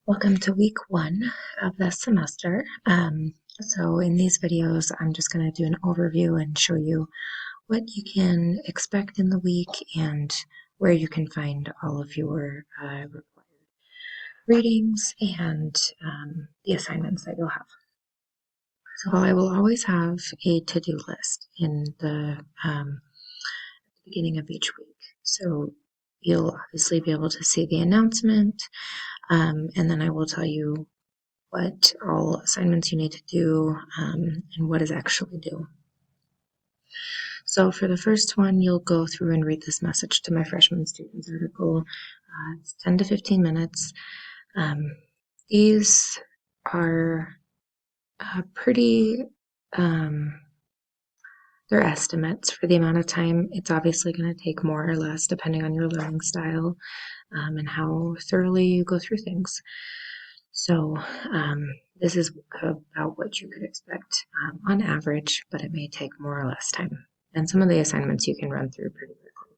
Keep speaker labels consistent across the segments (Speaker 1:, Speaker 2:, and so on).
Speaker 1: Welcome to week 1 of the semester. So in these videos, I'm just going to do an overview and show you what you can expect in the week and where you can find all of your required readings and the assignments that you'll have. So I will always have a to-do list in the beginning of each week. So you'll obviously be able to see the announcement, and then I will tell you what all assignments you need to do and what is actually due. So for the first one, you'll go through and read this message to my freshman students article. It's 10 to 15 minutes. These are pretty, they're estimates for the amount of time. It's obviously going to take more or less depending on your learning style and how thoroughly you go through things. So this is about what you could expect on average, but it may take more or less time. And some of the assignments you can run through pretty quickly.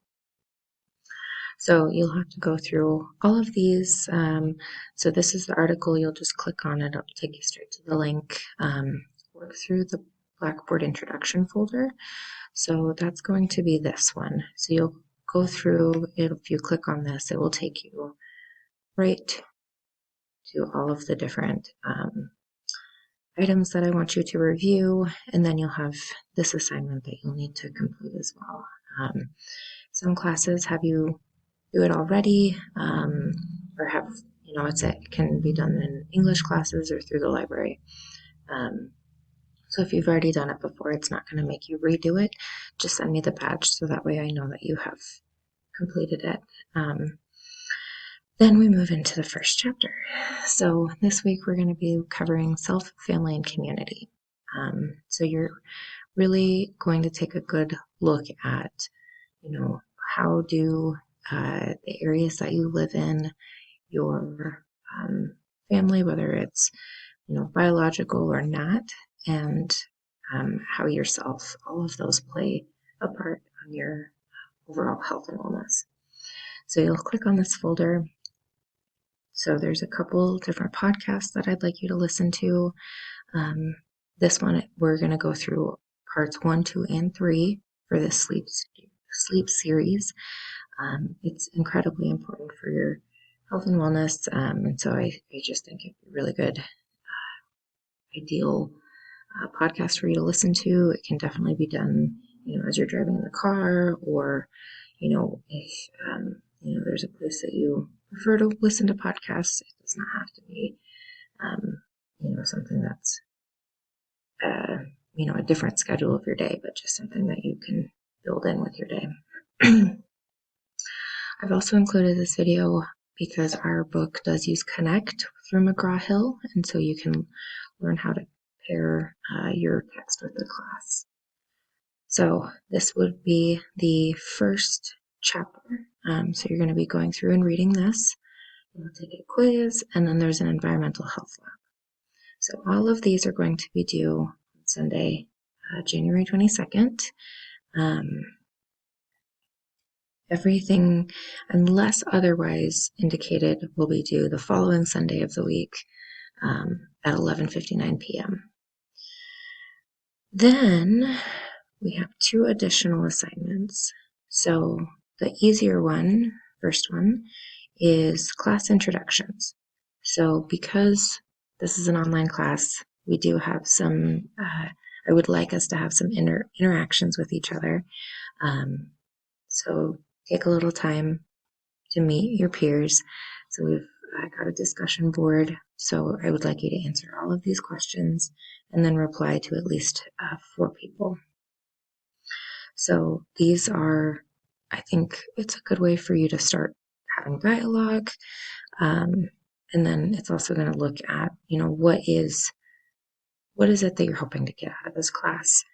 Speaker 1: So you'll have to go through all of these. So this is the article. You'll just click on it. It'll take you straight to the link. Work through the Blackboard introduction folder. So that's going to be this one. So you'll go through it. If you click on this, it will take you right to all of the different items that I want you to review, and then you'll have this assignment that you'll need to complete as well. Some classes have you do it already, or have, it can be done in English classes or through the library. So if you've already done it before, it's not going to make you redo it. Just send me the badge so that way I know that you have completed it. Then we move into the first chapter. So this week we're going to be covering self, family, and community. So you're really going to take a good look at, how do the areas that you live in, your family, whether it's, biological or not, and how yourself, all of those play a part on your overall health and wellness. So you'll click on this folder. So there's a couple different podcasts that I'd like you to listen to. This one, we're going to go through parts 1, 2, and 3 for this sleep series. It's incredibly important for your health and wellness, and so I just think it'd be really good, ideal podcast for you to listen to. It can definitely be done, as you're driving in the car, or if there's a place that you prefer to listen to podcasts. It does not have to be, something that's, a different schedule of your day, but just something that you can build in with your day. I've also included this video because our book does use Connect through McGraw-Hill, and so you can learn how to pair your text with the class. So this would be the first chapter. So you're going to be going through and reading this. You'll take a quiz, and then there's an environmental health lab. So all of these are going to be due on Sunday, January 22nd. Everything, unless otherwise indicated, will be due the following Sunday of the week at 11:59 p.m. Then we have 2 additional assignments. So the easier one, first one, is class introductions. So because this is an online class, we do have some, I would like us to have some interactions with each other. So take a little time to meet your peers. So we've got a discussion board. So I would like you to answer all of these questions and then reply to at least 4 people. So these are, I think it's a good way for you to start having dialogue. And then it's also going to look at, what is it that you're hoping to get out of this class?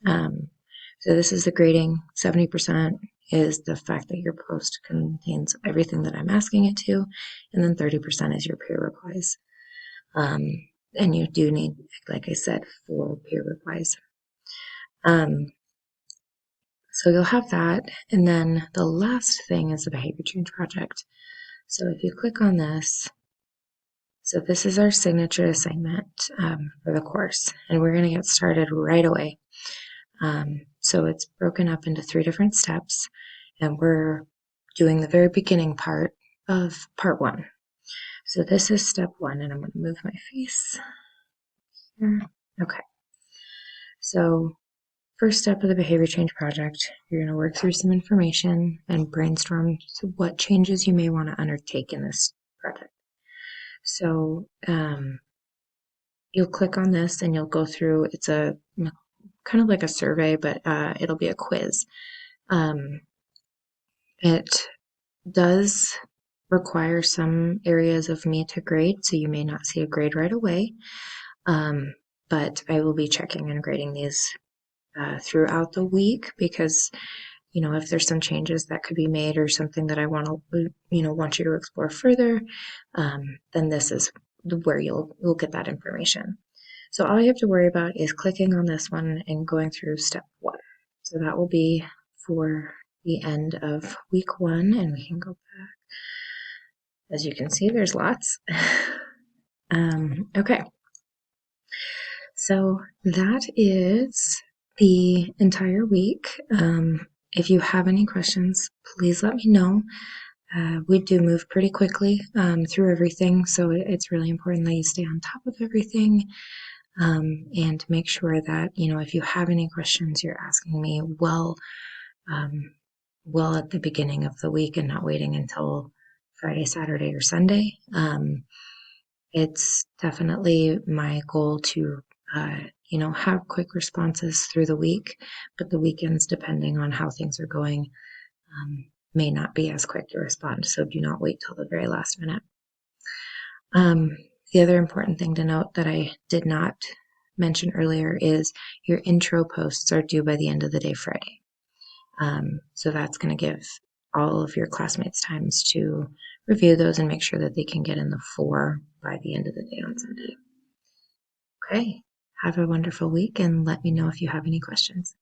Speaker 1: So this is the grading. 70% is the fact that your post contains everything that I'm asking it to, and then 30% is your peer replies. And you do need, like I said, 4 peer replies. So you'll have that, and then the last thing is the behavior change project. So if you click on this, So this is our signature assignment for the course, and we're going to get started right away. So it's broken up into 3 different steps, and we're doing the very beginning part of part 1. So this is step 1, and I'm going to move my face here. Okay. So first step of the behavior change project, you're going to work through some information and brainstorm what changes you may want to undertake in this project. So you'll click on this and you'll go through, it's a kind of like a survey, but it'll be a quiz. It does require some areas of me to grade, so you may not see a grade right away, but I will be checking and grading these throughout the week because, you know, if there's some changes that could be made or something that I want to, want you to explore further, then this is where you'll get that information. So all you have to worry about is clicking on this one and going through step 1. So that will be for the end of week 1, and we can go back. As you can see, there's lots. Okay. So that is the entire week. If you have any questions, please let me know. We do move pretty quickly through everything, so it's really important that you stay on top of everything and make sure that, if you have any questions, you're asking me well at the beginning of the week and not waiting until Friday, Saturday, or Sunday. It's definitely my goal to have quick responses through the week, but the weekends, depending on how things are going, may not be as quick to respond. So do not wait till the very last minute. The other important thing to note that I did not mention earlier is your intro posts are due by the end of the day Friday. So that's going to give all of your classmates times to review those and make sure that they can get in the 4 by the end of the day on Sunday. Okay, have a wonderful week and let me know if you have any questions.